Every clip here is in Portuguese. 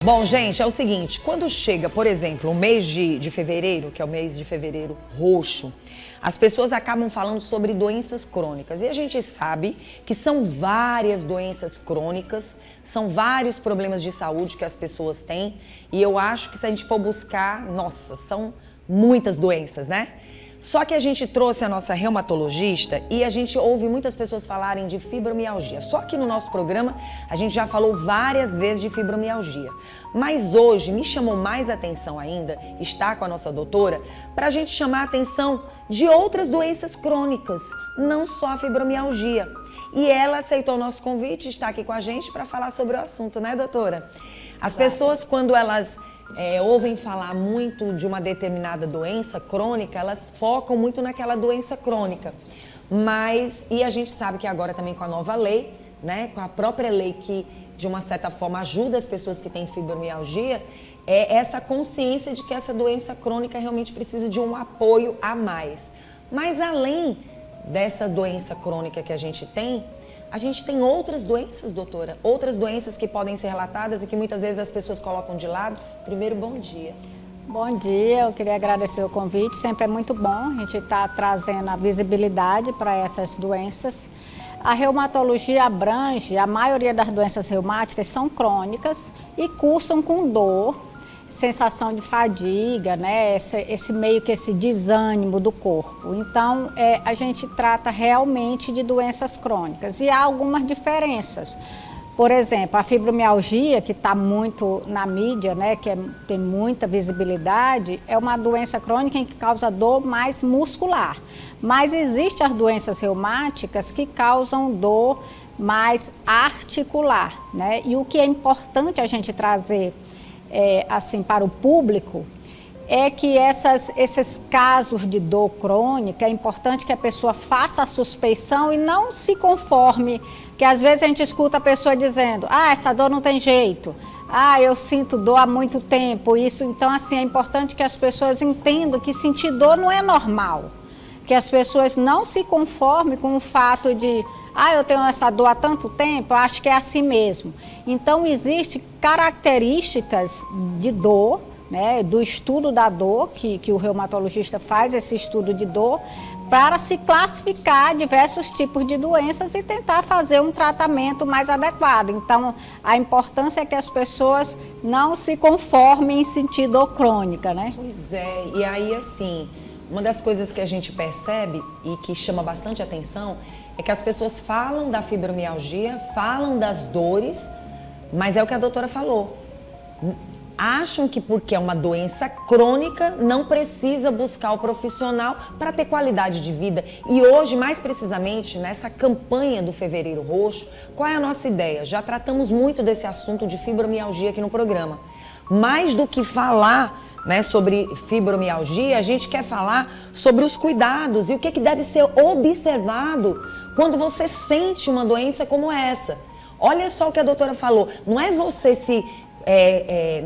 Bom, gente, é o seguinte, quando chega, por exemplo, o mês de fevereiro, que é o mês de fevereiro roxo, as pessoas acabam falando sobre doenças crônicas. E a gente sabe que são várias doenças crônicas, são vários problemas de saúde que as pessoas têm. E eu acho que se a gente for buscar, nossa, são muitas doenças, né? Só que a gente trouxe a nossa reumatologista e a gente ouve muitas pessoas falarem de fibromialgia. Só que no nosso programa a gente já falou várias vezes de fibromialgia. Mas hoje me chamou mais atenção ainda estar com a nossa doutora para a gente chamar a atenção de outras doenças crônicas, não só a fibromialgia. E ela aceitou o nosso convite e está aqui com a gente para falar sobre o assunto, né, doutora? As pessoas, quando elas ouvem falar muito de uma determinada doença crônica, elas focam muito naquela doença crônica. E a gente sabe que agora também com a nova lei, né, com a própria lei que de uma certa forma ajuda as pessoas que têm fibromialgia, é essa consciência de que essa doença crônica realmente precisa de um apoio a mais. Mas além dessa doença crônica que a gente tem outras doenças, doutora? Outras doenças que podem ser relatadas e que muitas vezes as pessoas colocam de lado. Primeiro, bom dia. Bom dia, eu queria agradecer o convite. Sempre é muito bom a gente estar trazendo a visibilidade para essas doenças. A reumatologia abrange, a maioria das doenças reumáticas são crônicas e cursam com dor, sensação de fadiga, né? Esse desânimo do corpo. Então, a gente trata realmente de doenças crônicas e há algumas diferenças. Por exemplo, a fibromialgia, que está muito na mídia, né? Tem muita visibilidade, é uma doença crônica em que causa dor mais muscular. Mas existem as doenças reumáticas que causam dor mais articular, né? E o que é importante a gente trazer assim, para o público, é que esses casos de dor crônica, é importante que a pessoa faça a suspeição e não se conforme, que às vezes a gente escuta a pessoa dizendo, essa dor não tem jeito, eu sinto dor há muito tempo, isso. Então, assim, é importante que as pessoas entendam que sentir dor não é normal, que as pessoas não se conformem com o fato de eu tenho essa dor há tanto tempo, eu acho que é assim mesmo. Então, existem características de dor, né, do estudo da dor, que o reumatologista faz esse estudo de dor, para se classificar diversos tipos de doenças e tentar fazer um tratamento mais adequado. Então, a importância é que as pessoas não se conformem em sentir dor crônica, né? Pois é, e aí assim, uma das coisas que a gente percebe e que chama bastante atenção é que as pessoas falam da fibromialgia, falam das dores, mas é o que a doutora falou. Acham que porque é uma doença crônica, não precisa buscar o profissional para ter qualidade de vida. E hoje, mais precisamente, nessa campanha do Fevereiro Roxo, qual é a nossa ideia? Já tratamos muito desse assunto de fibromialgia aqui no programa. Mais do que falar, né, sobre fibromialgia, a gente quer falar sobre os cuidados e o que deve ser observado quando você sente uma doença como essa. Olha só o que a doutora falou, não é você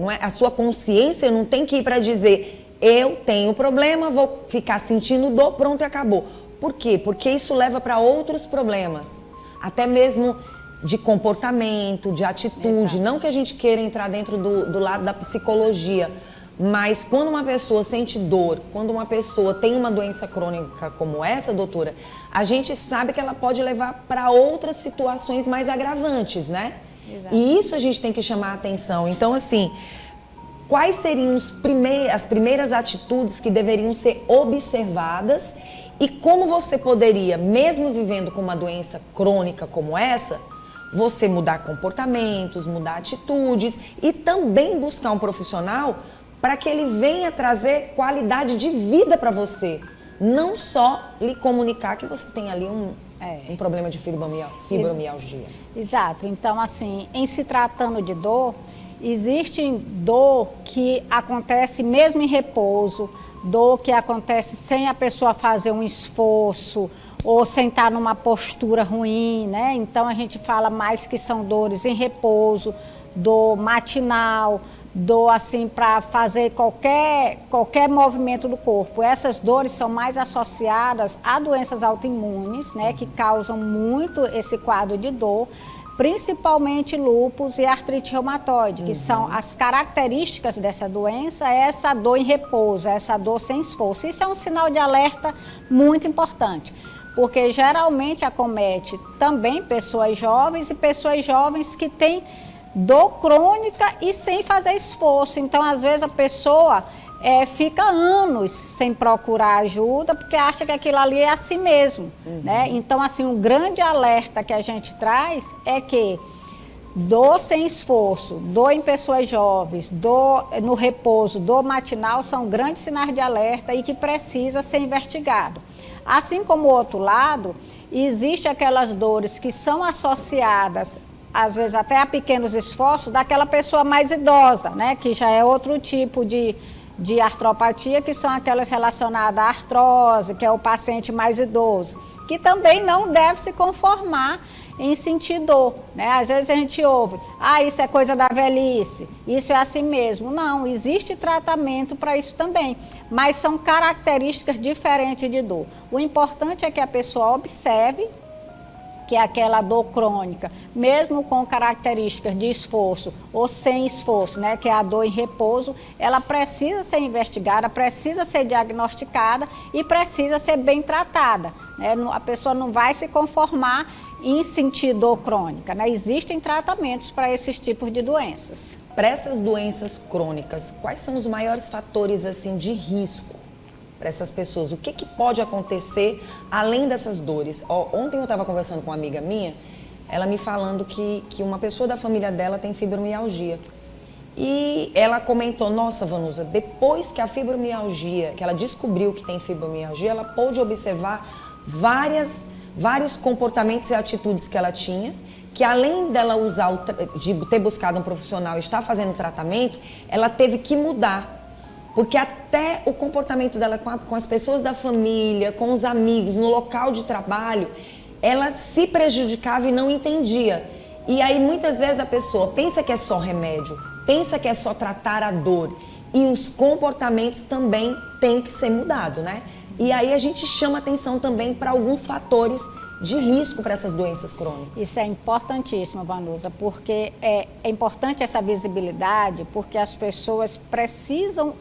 não é, a sua consciência não tem que ir para dizer eu tenho problema, vou ficar sentindo dor, pronto e acabou. Por quê? Porque isso leva para outros problemas, até mesmo de comportamento, de atitude. Exato. Não que a gente queira entrar dentro do lado da psicologia, mas quando uma pessoa sente dor, quando uma pessoa tem uma doença crônica como essa, doutora, a gente sabe que ela pode levar para outras situações mais agravantes, né? Exato. E isso a gente tem que chamar a atenção. Então, assim, quais seriam as primeiras atitudes que deveriam ser observadas e como você poderia, mesmo vivendo com uma doença crônica como essa, você mudar comportamentos, mudar atitudes e também buscar um profissional para que ele venha trazer qualidade de vida para você, não só lhe comunicar que você tem ali um problema de fibromialgia. Exato. Então, assim, em se tratando de dor, existe dor que acontece mesmo em repouso, dor que acontece sem a pessoa fazer um esforço ou sentar numa postura ruim, né? Então, a gente fala mais que são dores em repouso, dor matinal, dor assim para fazer qualquer movimento do corpo. Essas dores são mais associadas a doenças autoimunes, né, que causam muito esse quadro de dor. principalmente lúpus e artrite reumatoide, que são as características dessa doença, é essa dor em repouso, essa dor sem esforço. Isso é um sinal de alerta muito importante, porque geralmente acomete também pessoas jovens e pessoas jovens que têm dor crônica e sem fazer esforço. Então, às vezes, a pessoa fica anos sem procurar ajuda, porque acha que aquilo ali é assim mesmo, né? Então, assim, um grande alerta que a gente traz é que dor sem esforço, dor em pessoas jovens, dor no repouso, dor matinal, são grandes sinais de alerta e que precisa ser investigado. Assim como o outro lado, existe aquelas dores que são associadas às vezes até a pequenos esforços daquela pessoa mais idosa, né? Que já é outro tipo de artropatia, que são aquelas relacionadas à artrose, que é o paciente mais idoso, que também não deve se conformar em sentir dor, né? Às vezes a gente ouve, isso é coisa da velhice, isso é assim mesmo. Não, existe tratamento para isso também, mas são características diferentes de dor. O importante é que a pessoa observe que é aquela dor crônica, mesmo com características de esforço ou sem esforço, né, que é a dor em repouso, ela precisa ser investigada, precisa ser diagnosticada e precisa ser bem tratada, né? A pessoa não vai se conformar em sentir dor crônica, né? Existem tratamentos para esses tipos de doenças. Para essas doenças crônicas, quais são os maiores fatores assim de risco para essas pessoas? O que pode acontecer além dessas dores? Ontem eu estava conversando com uma amiga minha, ela me falando que uma pessoa da família dela tem fibromialgia. E ela comentou, nossa, Vanusa, depois que a fibromialgia, que ela descobriu que tem fibromialgia, ela pôde observar vários comportamentos e atitudes que ela tinha, que além dela de ter buscado um profissional e estar fazendo tratamento, ela teve que mudar. Porque até o comportamento dela com as pessoas da família, com os amigos, no local de trabalho, ela se prejudicava e não entendia. E aí muitas vezes a pessoa pensa que é só remédio, pensa que é só tratar a dor. E os comportamentos também têm que ser mudados, né? E aí a gente chama atenção também para alguns fatores de risco para essas doenças crônicas. Isso é importantíssimo, Vanusa, porque é importante essa visibilidade, porque as pessoas precisam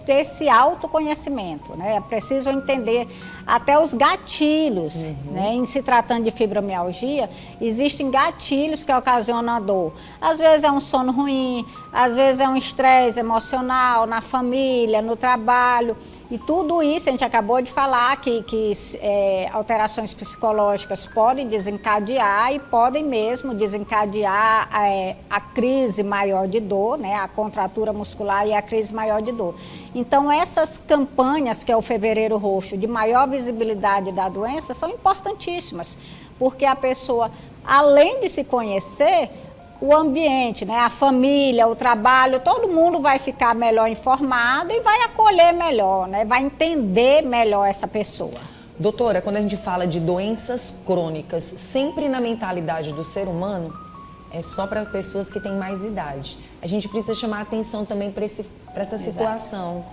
ter esse autoconhecimento, né? Precisam entender até os gatilhos, né? Em se tratando de fibromialgia, existem gatilhos que ocasionam a dor. Às vezes é um sono ruim, às vezes é um estresse emocional na família, no trabalho. E tudo isso, a gente acabou de falar que alterações psicológicas podem desencadear e podem mesmo desencadear a crise maior de dor, né? A contratura muscular e a crise maior de dor. Então, essas campanhas, que é o Fevereiro Roxo, de maior visibilidade da doença, são importantíssimas, porque a pessoa, além de se conhecer, o ambiente, né, a família, o trabalho, todo mundo vai ficar melhor informado e vai acolher melhor, né, vai entender melhor essa pessoa. Doutora, quando a gente fala de doenças crônicas, sempre na mentalidade do ser humano, é só para pessoas que têm mais idade. A gente precisa chamar atenção também para essa situação.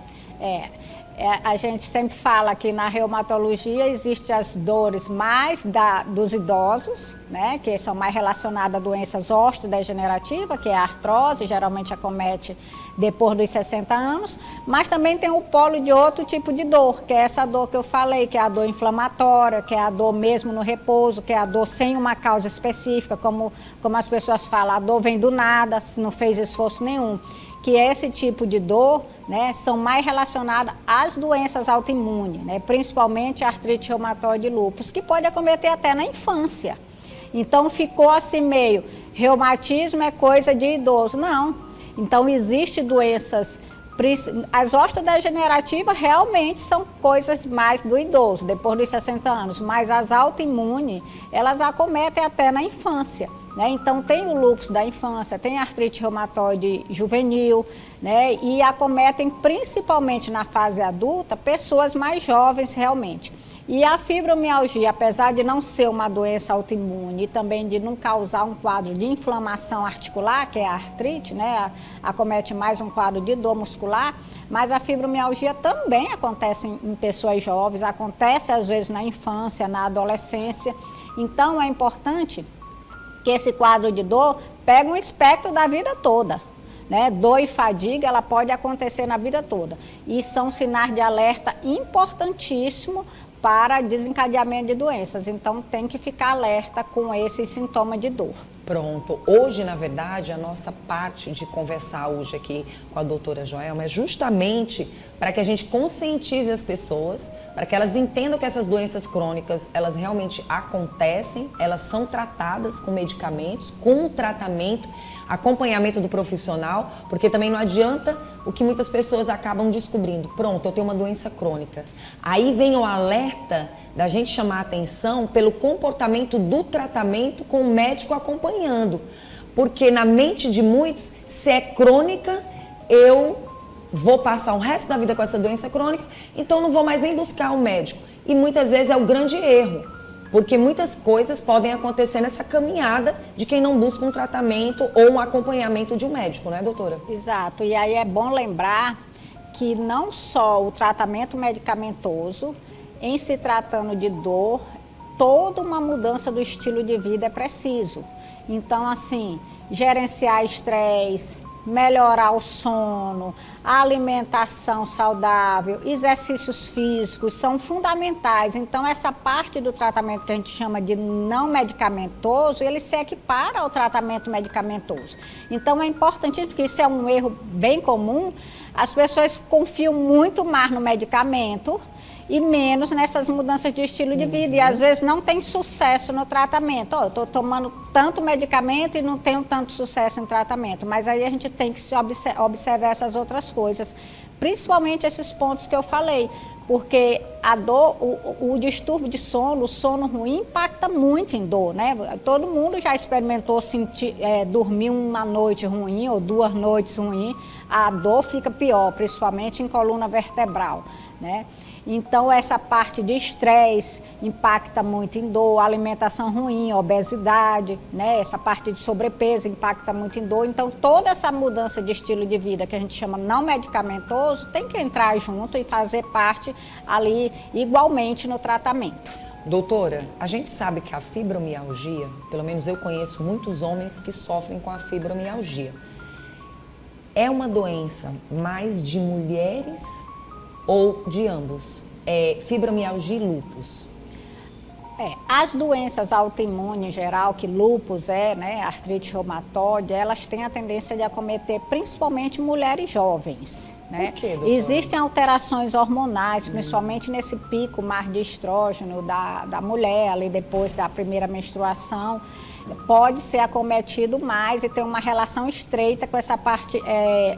A gente sempre fala que na reumatologia existem as dores mais dos idosos, né, que são mais relacionadas a doenças osteodegenerativas, que é a artrose, geralmente acomete depois dos 60 anos, mas também tem o polo de outro tipo de dor, que é essa dor que eu falei, que é a dor inflamatória, que é a dor mesmo no repouso, que é a dor sem uma causa específica, como as pessoas falam, a dor vem do nada, não fez esforço nenhum. Que esse tipo de dor, né, são mais relacionadas às doenças autoimunes, né, principalmente a artrite reumatoide e lúpus, que pode acometer até na infância. Então ficou assim meio, reumatismo é coisa de idoso. Não. Então existem doenças, as osteodegenerativas realmente são coisas mais do idoso, depois dos 60 anos, mas as autoimunes, elas acometem até na infância. Né? Então, tem o lúpus da infância, tem a artrite reumatoide juvenil, né? E acometem principalmente na fase adulta pessoas mais jovens realmente. E a fibromialgia, apesar de não ser uma doença autoimune e também de não causar um quadro de inflamação articular, que é a artrite, né? Acomete mais um quadro de dor muscular, mas a fibromialgia também acontece em pessoas jovens, acontece às vezes na infância, na adolescência. Então, é importante que esse quadro de dor pega um espectro da vida toda, né? Dor e fadiga, ela pode acontecer na vida toda. E são sinais de alerta importantíssimo para desencadeamento de doenças. Então, tem que ficar alerta com esse sintoma de dor. Pronto. Hoje, na verdade, a nossa parte de conversar hoje aqui com a doutora Joelma é justamente para que a gente conscientize as pessoas, para que elas entendam que essas doenças crônicas, elas realmente acontecem, elas são tratadas com medicamentos, com tratamento, acompanhamento do profissional, porque também não adianta o que muitas pessoas acabam descobrindo. Pronto, eu tenho uma doença crônica. Aí vem o alerta da gente chamar a atenção pelo comportamento do tratamento com o médico acompanhando. Porque na mente de muitos, se é crônica, eu vou passar o resto da vida com essa doença crônica, então não vou mais nem buscar o médico. E muitas vezes é o grande erro. Porque muitas coisas podem acontecer nessa caminhada de quem não busca um tratamento ou um acompanhamento de um médico, né, doutora? Exato. E aí é bom lembrar que não só o tratamento medicamentoso, em se tratando de dor, toda uma mudança do estilo de vida é preciso. Então, assim, gerenciar estresse, melhorar o sono, a alimentação saudável, exercícios físicos são fundamentais. Então, essa parte do tratamento que a gente chama de não medicamentoso, ele se equipara ao tratamento medicamentoso. Então, é importante, porque isso é um erro bem comum, as pessoas confiam muito mais no medicamento e menos nessas mudanças de estilo de vida. E às vezes não tem sucesso no tratamento. Eu estou tomando tanto medicamento e não tenho tanto sucesso em tratamento. Mas aí a gente tem que observar essas outras coisas, principalmente esses pontos que eu falei. Porque a dor, o distúrbio de sono, o sono ruim impacta muito em dor, né? Todo mundo já experimentou dormir uma noite ruim ou 2 noites ruins. A dor fica pior, principalmente em coluna vertebral, né? Então, essa parte de estresse impacta muito em dor, alimentação ruim, obesidade, né? Essa parte de sobrepeso impacta muito em dor. Então, toda essa mudança de estilo de vida que a gente chama não medicamentoso tem que entrar junto e fazer parte ali igualmente no tratamento. Doutora, a gente sabe que a fibromialgia, pelo menos eu conheço muitos homens que sofrem com a fibromialgia. É uma doença mais de mulheres ou de ambos? Fibromialgia e lúpus? As doenças autoimunes em geral, que lúpus né, artrite reumatoide, elas têm a tendência de acometer principalmente mulheres jovens, né? Por quê, doutora? Existem alterações hormonais, principalmente nesse pico mais de estrógeno da mulher, ali depois da primeira menstruação, pode ser acometido mais e ter uma relação estreita com essa parte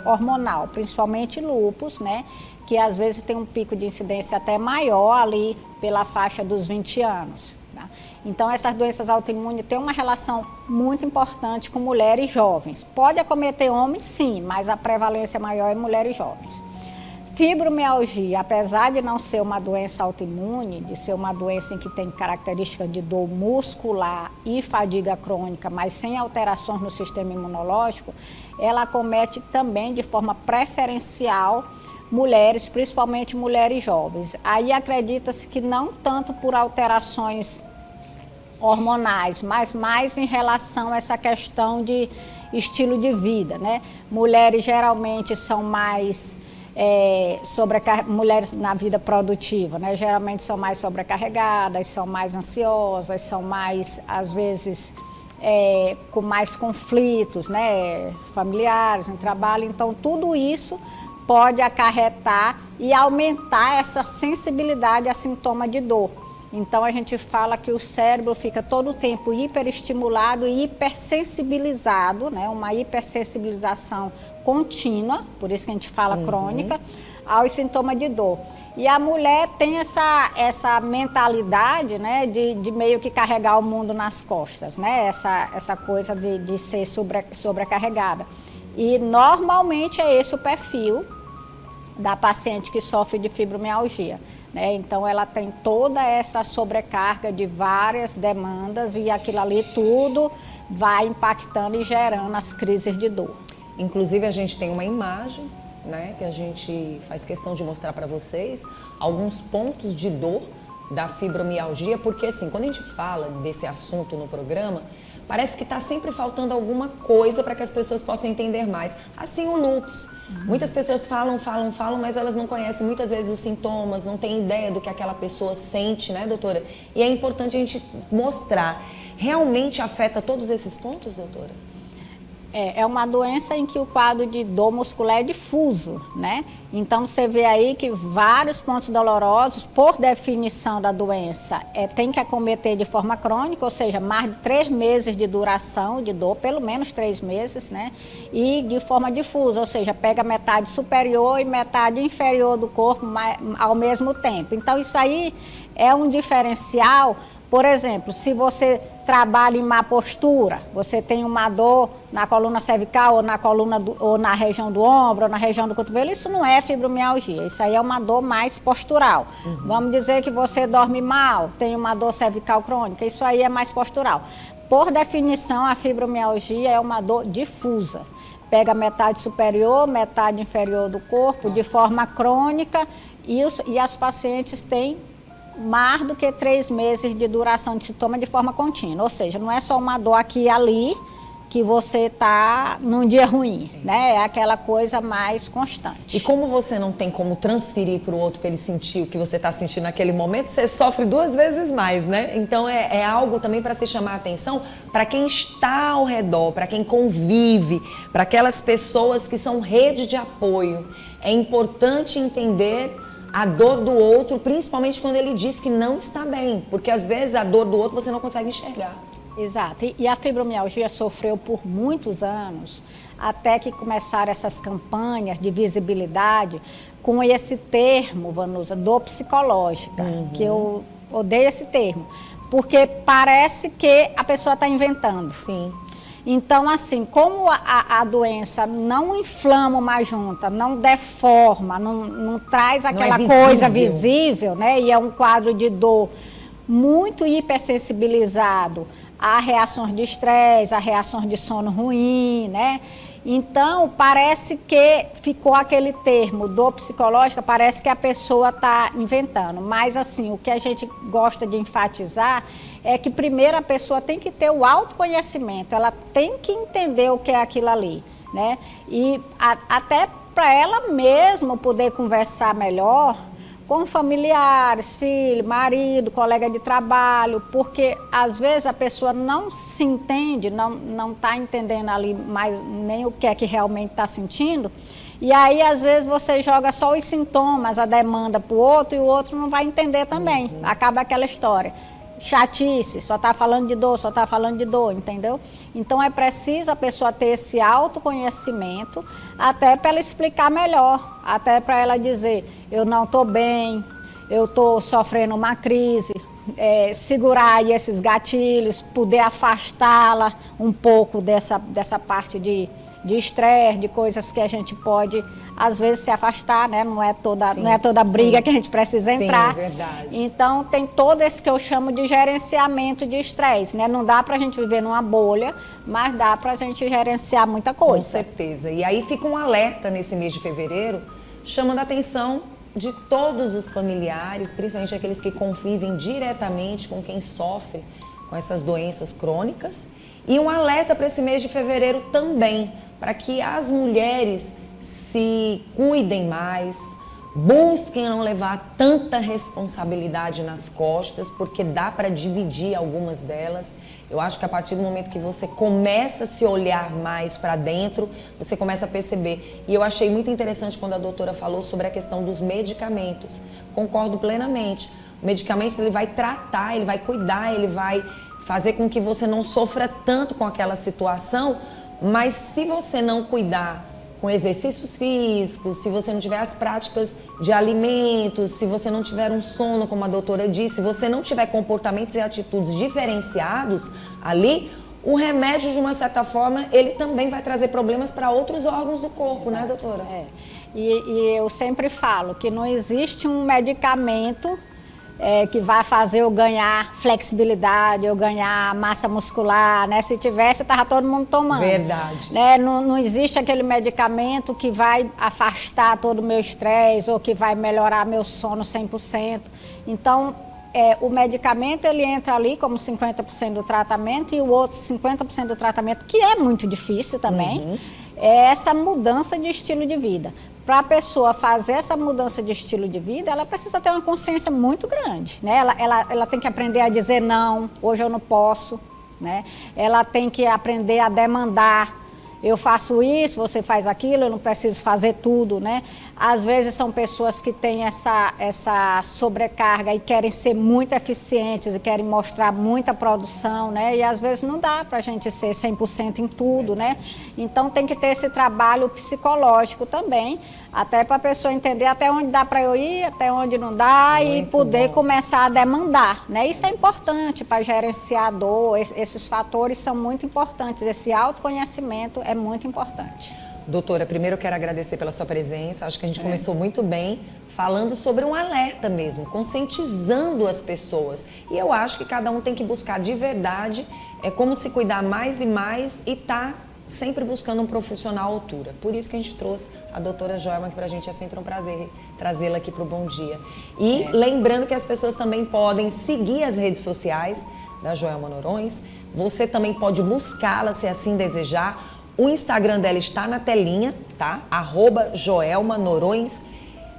hormonal, principalmente lúpus, né? Que às vezes tem um pico de incidência até maior ali pela faixa dos 20 anos. Tá? Então, essas doenças autoimunes têm uma relação muito importante com mulheres jovens. Pode acometer homens, sim, mas a prevalência maior é mulheres jovens. Fibromialgia, apesar de não ser uma doença autoimune, de ser uma doença em que tem característica de dor muscular e fadiga crônica, mas sem alterações no sistema imunológico, ela acomete também de forma preferencial mulheres, principalmente mulheres jovens. Aí acredita-se que não tanto por alterações hormonais, mas mais em relação a essa questão de estilo de vida, né? Mulheres geralmente são mais mulheres na vida produtiva, né? Geralmente são mais sobrecarregadas, são mais ansiosas, são mais, às vezes, com mais conflitos, né? Familiares, no trabalho. Então, tudo isso pode acarretar e aumentar essa sensibilidade a sintoma de dor. Então, a gente fala que o cérebro fica todo o tempo hiperestimulado e hipersensibilizado, né? Uma hipersensibilização contínua, por isso que a gente fala crônica, aos sintomas de dor. E a mulher tem essa mentalidade, né? De meio que carregar o mundo nas costas, né? Essa coisa de ser sobrecarregada. E normalmente é esse o perfil da paciente que sofre de fibromialgia, né? Então ela tem toda essa sobrecarga de várias demandas e aquilo ali tudo vai impactando e gerando as crises de dor. Inclusive a gente tem uma imagem, né, que a gente faz questão de mostrar para vocês alguns pontos de dor da fibromialgia, porque assim, quando a gente fala desse assunto no programa, Parece que está sempre faltando alguma coisa para que as pessoas possam entender mais. Assim o lúpus. Muitas pessoas falam, mas elas não conhecem muitas vezes os sintomas, não têm ideia do que aquela pessoa sente, né, doutora? E é importante a gente mostrar. Realmente afeta todos esses pontos, doutora? É uma doença em que o quadro de dor muscular é difuso, né? Então, você vê aí que vários pontos dolorosos, por definição da doença, tem que acometer de forma crônica, ou seja, mais de 3 meses de duração de dor, pelo menos 3 meses, né? E de forma difusa, ou seja, pega metade superior e metade inferior do corpo ao mesmo tempo. Então, isso aí é um diferencial. Por exemplo, se você trabalha em má postura, você tem uma dor na coluna cervical ou na coluna ou na região do ombro ou na região do cotovelo, isso não é fibromialgia, isso aí é uma dor mais postural. Vamos dizer que você dorme mal, tem uma dor cervical crônica, isso aí é mais postural. Por definição, a fibromialgia é uma dor difusa. Pega metade superior, metade inferior do corpo, de forma crônica, e as pacientes têm mais do que 3 meses de duração de sintoma de forma contínua. Ou seja, não é só uma dor aqui e ali que você está num dia ruim, né? É aquela coisa mais constante. E como você não tem como transferir para o outro para ele sentir o que você está sentindo naquele momento, você sofre 2 vezes mais, né? Então é algo também para se chamar a atenção para quem está ao redor, para quem convive, para aquelas pessoas que são rede de apoio. É importante entender a dor do outro, principalmente quando ele diz que não está bem, porque às vezes a dor do outro você não consegue enxergar. Exato, e a fibromialgia sofreu por muitos anos, até que começaram essas campanhas de visibilidade com esse termo, Vanusa, dor psicológica, que eu odeio esse termo, porque parece que a pessoa está inventando. Sim. Então, assim, como a doença não inflama uma junta, não deforma, não traz aquela coisa visível, né? E é um quadro de dor muito hipersensibilizado a reações de estresse, a reações de sono ruim, né? Então, parece que ficou aquele termo, dor psicológica, parece que a pessoa está inventando. Mas, assim, o que a gente gosta de enfatizar é que, primeiro, a pessoa tem que ter o autoconhecimento, ela tem que entender o que é aquilo ali, né? E até para ela mesma poder conversar melhor com familiares, filho, marido, colega de trabalho, porque às vezes a pessoa não se entende, não está entendendo ali mais nem o que é que realmente está sentindo, e aí às vezes você joga só os sintomas, a demanda para o outro, e o outro não vai entender também, acaba aquela história. Chatice, só está falando de dor, entendeu? Então é preciso a pessoa ter esse autoconhecimento, até para ela explicar melhor, até para ela dizer, eu não estou bem, eu estou sofrendo uma crise, segurar aí esses gatilhos, poder afastá-la um pouco dessa parte de estresse, de coisas que a gente pode, às vezes, se afastar, né? Não é toda briga que a gente precisa entrar. Sim, verdade. Então, tem todo esse que eu chamo de gerenciamento de estresse, né? Não dá pra gente viver numa bolha, mas dá pra gente gerenciar muita coisa. Com certeza. E aí fica um alerta nesse mês de fevereiro, chamando a atenção de todos os familiares, principalmente aqueles que convivem diretamente com quem sofre com essas doenças crônicas. E um alerta para esse mês de fevereiro também, para que as mulheres se cuidem mais, busquem não levar tanta responsabilidade nas costas, porque dá para dividir algumas delas. Eu acho que a partir do momento que você começa a se olhar mais para dentro, você começa a perceber. E eu achei muito interessante quando a doutora falou sobre a questão dos medicamentos. Concordo plenamente. O medicamento ele vai tratar, ele vai cuidar, ele vai fazer com que você não sofra tanto com aquela situação, mas se você não cuidar com exercícios físicos, se você não tiver as práticas de alimentos, se você não tiver um sono, como a doutora disse, se você não tiver comportamentos e atitudes diferenciados ali, o remédio, de uma certa forma, ele também vai trazer problemas para outros órgãos do corpo, né, doutora? E eu sempre falo que não existe um medicamento que vai fazer eu ganhar flexibilidade, eu ganhar massa muscular, né? Se tivesse, estava todo mundo tomando. Verdade. Né? Não existe aquele medicamento que vai afastar todo o meu estresse ou que vai melhorar meu sono 100%. Então, o medicamento ele entra ali como 50% do tratamento e o outro 50% do tratamento, que é muito difícil também, é essa mudança de estilo de vida. Para a pessoa fazer essa mudança de estilo de vida, ela precisa ter uma consciência muito grande, né? Ela tem que aprender a dizer não, hoje eu não posso, né? Ela tem que aprender a demandar. Eu faço isso, você faz aquilo, eu não preciso fazer tudo, né? Às vezes são pessoas que têm essa sobrecarga e querem ser muito eficientes e querem mostrar muita produção, né? E às vezes não dá para a gente ser 100% em tudo, né? Então tem que ter esse trabalho psicológico também, até para a pessoa entender até onde dá para eu ir, até onde não dá e poder começar a demandar, né? Isso é importante para gerenciar a dor, esses fatores são muito importantes, esse autoconhecimento é muito importante. Doutora, primeiro eu quero agradecer pela sua presença, acho que a gente começou muito bem, falando sobre um alerta mesmo, conscientizando as pessoas. E eu acho que cada um tem que buscar de verdade como se cuidar mais e mais e tá sempre buscando um profissional à altura. Por isso que a gente trouxe a doutora Joelma, que pra gente é sempre um prazer trazê-la aqui pro Bom Dia. E lembrando que as pessoas também podem seguir as redes sociais da Joelma Noronha, você também pode buscá-la se assim desejar. O Instagram dela está na telinha, tá? @Joelma Noronha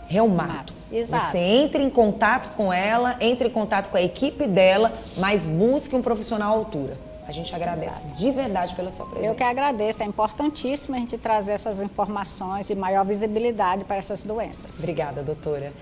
Reumato. Exato. Você entre em contato com ela, entre em contato com a equipe dela, mas busque um profissional à altura. A gente agradece de verdade pela sua presença. Eu que agradeço, é importantíssimo a gente trazer essas informações de maior visibilidade para essas doenças. Obrigada, doutora.